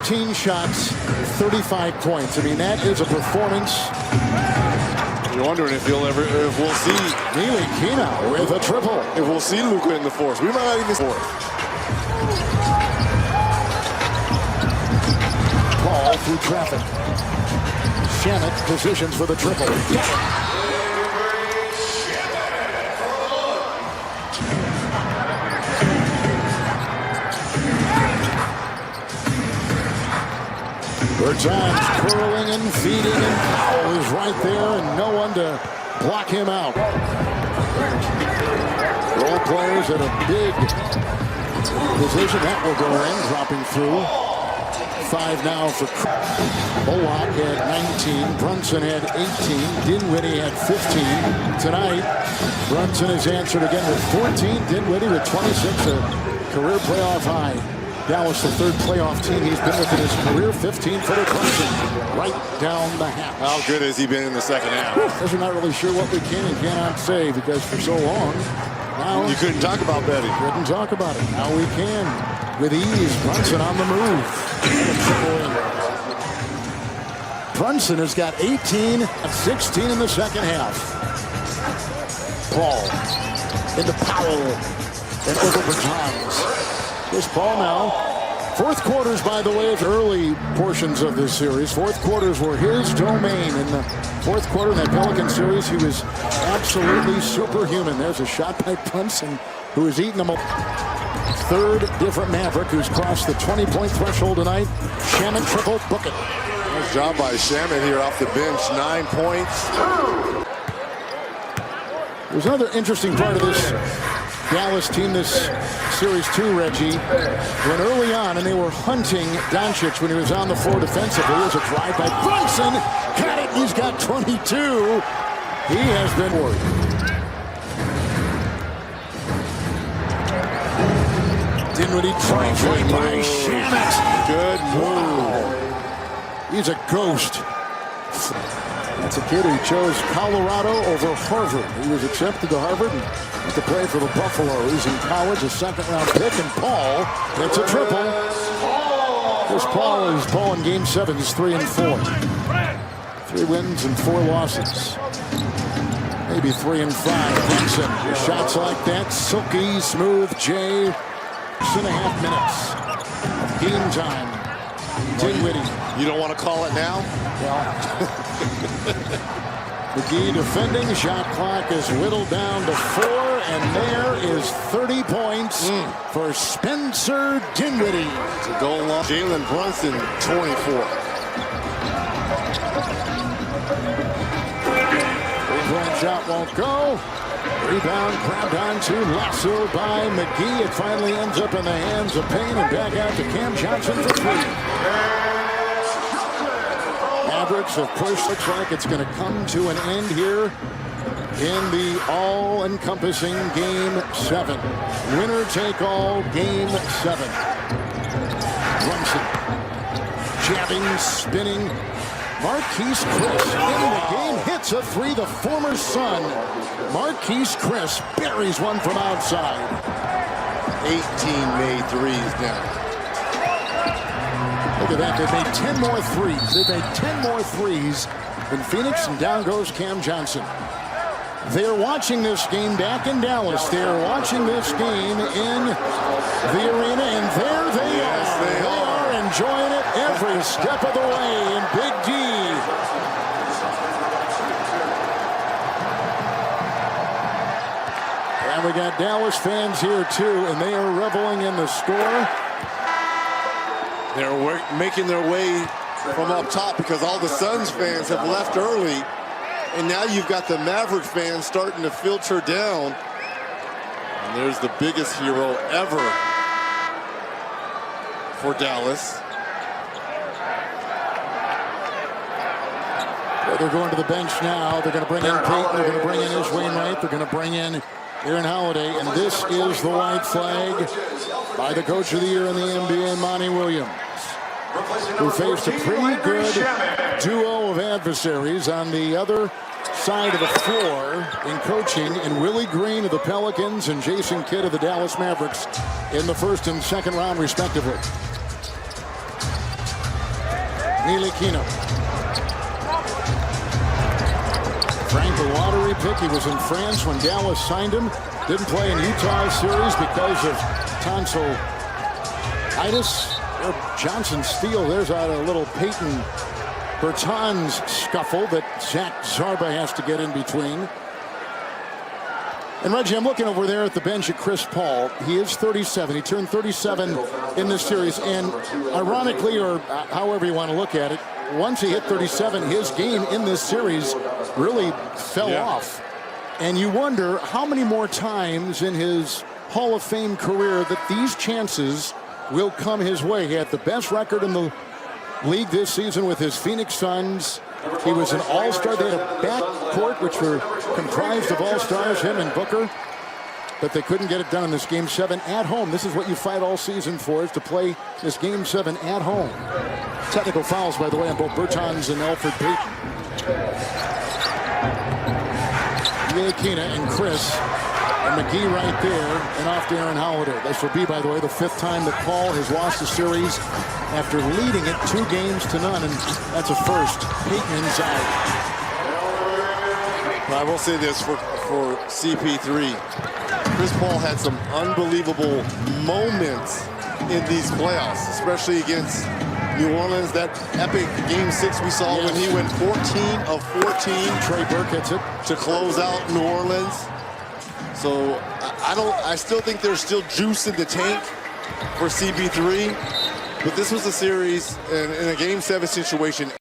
15 shots, 35 points. I mean, that is a performance. You're wondering if we'll see Neely Kina with a triple. If we'll see Luka in the fourth. We might not even see fourth. Paul through traffic. Shannon positions for the triple. Bertans curling and feeding, and Powell is right there, and no one to block him out. Role players at a big position. That will go in, dropping through. 5 now for Bullock had 19. Brunson had 18. Dinwiddie had 15. Tonight, Brunson is answered again with 14. Dinwiddie with 26, a career playoff high. Dallas, the third playoff team he's been with in his career. 15-footer Brunson right down the hatch. How good has he been in the second half? Because we're not really sure what we can and cannot say, because for so long, now you couldn't talk about betting. Couldn't talk about it. Now we can. With ease, Brunson on the move. Brunson has got 18 and 16 in the second half. Paul into Powell and over Bertans. Here's Paul now. Fourth quarters, by the way, of early portions of this series. Fourth quarters were his domain. In the fourth quarter in that Pelican series, he was absolutely superhuman. There's a shot by Brunson, who has eaten them up. Third different Maverick who's crossed the 20-point threshold tonight. Shaman triple, book it. Nice job by Shaman here off the bench. 9 points. There's another interesting part of this Dallas team this series too, Reggie. When early on, and they were hunting Doncic when he was on the floor defensively. There's a drive by Brunson. Got it. He's got 22. He has been worried. Dinwiddie trying by Shannon. Good move. He's a ghost. That's a kid who chose Colorado over Harvard. He was accepted to Harvard and went to play for the Buffaloes in college. A second-round pick, and Paul gets a triple. This Paul is Paul in Game 7. He's 3 and 4. 3 wins and 4 losses. Maybe 3 and 5. Brunson, shots like that, silky smooth. 6.5 minutes. Game time. Dinwiddie. You don't want to call it now? Well, McGee defending. Shot clock is whittled down to 4, and there is 30 points for Spencer Dinwiddie. To go along. Jalen Brunson, 24. Three-point shot won't go. Rebound grabbed onto, lassoed by McGee. It finally ends up in the hands of Payne, and back out to Cam Johnson for 3. Mavericks have pushed. Looks like it's going to come to an end here in the all-encompassing Game 7. Winner take all, Game 7. Brunson jabbing, spinning. Marquise Chris in the game hits a 3. The former Sun, Marquise Chris, buries one from outside. 18 made threes now. Look at that. They've made 10 more threes. They've made 10 more threes in Phoenix, and down goes Cam Johnson. They're watching this game back in Dallas. They're watching this game in the arena, and there they are. They are enjoying it every step of the way in Big D. And we got Dallas fans here too, and they are reveling in the score. They're making their way from up top because all the Suns fans have left early. And now you've got the Maverick fans starting to filter down. And there's the biggest hero ever for Dallas. They're going to the bench now. They're going to bring in Payton. They're going to bring in Ish Wainwright. They're going to bring in Aaron Holiday. And this is the white flag by the coach of the year in the NBA, Monty Williams, who faced a pretty good duo of adversaries on the other side of the floor in coaching, in Willie Green of the Pelicans and Jason Kidd of the Dallas Mavericks in the first and second round, respectively. Ntilikina. Frank, the lottery pick. He was in France when Dallas signed him. Didn't play in Utah's series because of tonsillitis. Johnson steal. There's a little Peyton Bertans scuffle that Zach Zarba has to get in between. And Reggie, I'm looking over there at the bench at Chris Paul. He is 37. He turned 37 in this series. And ironically, or however you want to look at it, once he hit 37, his game in this series really fell off. And you wonder how many more times in his Hall of Fame career that these chances will come his way. He had the best record in the league this season with his Phoenix Suns. He was an all-star. They had a backcourt which were comprised of all-stars, him and Booker. But they couldn't get it done in this Game 7 at home. This is what you fight all season for, is to play this Game 7 at home. Technical fouls, by the way, on both Bertans and Elfrid Payton. Ntilikina and Chris. And McGee right there, and off to Aaron Holiday. This will be, by the way, the 5th time that Paul has lost a series after leading it 2-0, and that's a first. Payton inside. I will say this for CP3. Chris Paul had some unbelievable moments in these playoffs, especially against New Orleans. That epic Game 6 we saw when he went 14 of 14. Trey Burke hits it to close out New Orleans. So I still think there's still juice in the tank for CP3, but this was a series in a Game 7 situation.